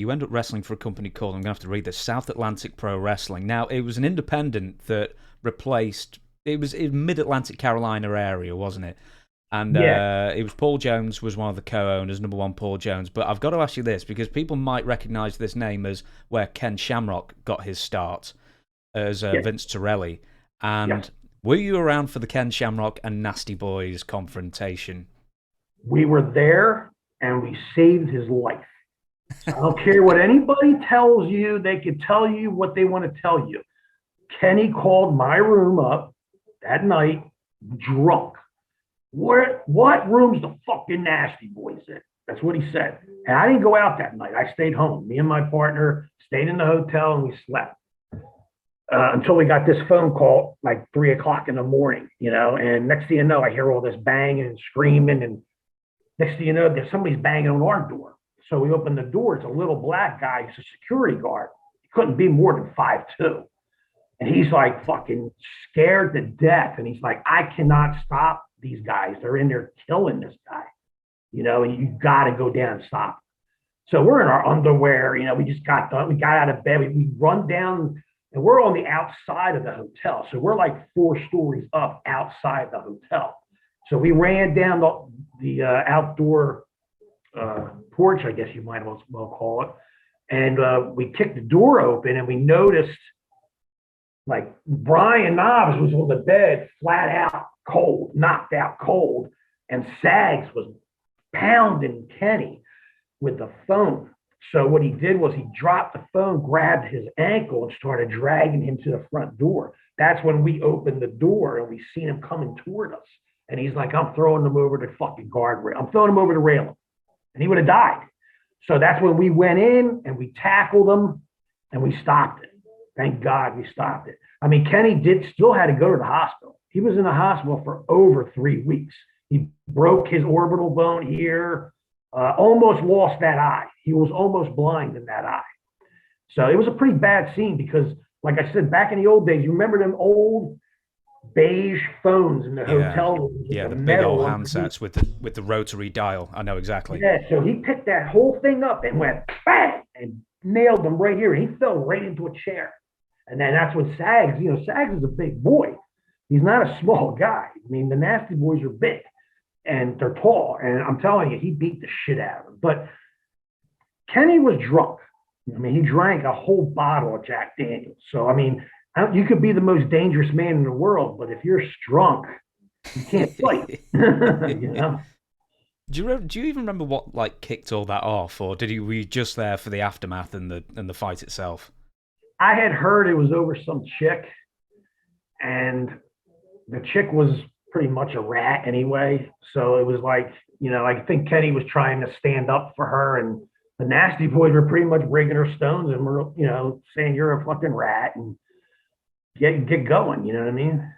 you end up wrestling for a company called, I'm going to have to read this, South Atlantic Pro Wrestling. Now, it was an independent that replaced, it was in mid-Atlantic Carolina area, wasn't it? And Yeah. it was Paul Jones was one of the co-owners, number one Paul Jones. But I've got to ask you this, because people might recognise this name as where Ken Shamrock got his start as Yeah. Vince Torelli. Yes. And were you around for the Ken Shamrock and Nasty Boys confrontation? We were there and we saved his life. So I don't care what anybody tells you, they can tell you what they want to tell you. Kenny called my room up that night, drunk. What room's the fucking Nasty Boys in? That's what he said. And I didn't go out that night. I stayed home. Me and my partner stayed in the hotel and we slept until we got this phone call like 3 o'clock in the morning, And next thing you know, I hear all this banging and screaming. And next thing you know, there's somebody's banging on our door. So we open the door. It's a little black guy. He's a security guard. He couldn't be more than 5'2". And he's like fucking scared to death. And he's like, I cannot stop these guys. They're in there killing this guy, and you got to go down and stop. So we're in our underwear, we just got done. We got out of bed. We run down and we're on the outside of the hotel. So we're like 4 stories up outside the hotel. So we ran down the outdoor porch, I guess you might as well call it. And we kicked the door open and we noticed like Brian Knobs was on the bed, flat out cold, knocked out cold. And Sags was pounding Kenny with the phone. So what he did was he dropped the phone, grabbed his ankle, and started dragging him to the front door. That's when we opened the door and we seen him coming toward us. And he's like, I'm throwing him over the fucking guardrail. I'm throwing him over the railing. And he would have died. So that's when we went in and we tackled him and we stopped it. Thank God we stopped it. I mean, Kenny still had to go to the hospital. He was in the hospital for over 3 weeks. He broke his orbital bone here, almost lost that eye. He was almost blind in that eye. So it was a pretty bad scene because, like I said, back in the old days, you remember them old beige phones in the hotel rooms with Yeah, the the big old metal underneath. handsets with the rotary dial. I know exactly. Yeah, so he picked that whole thing up and went bang and nailed him right here. And he fell right into a chair. And then that's when Sags, Sags is a big boy. He's not a small guy. I mean, the Nasty Boys are big and they're tall. And I'm telling you, he beat the shit out of him. But Kenny was drunk. I mean, he drank a whole bottle of Jack Daniels. So, I mean, you could be the most dangerous man in the world, but if you're drunk, you can't fight. you know? Do you even remember what like kicked all that off, or were you just there for the aftermath and the fight itself? I had heard it was over some chick, and the chick was pretty much a rat anyway. So it was like, I think Kenny was trying to stand up for her, and the Nasty Boys were pretty much bringing her stones and were, saying you're a fucking rat and get going. You know what I mean?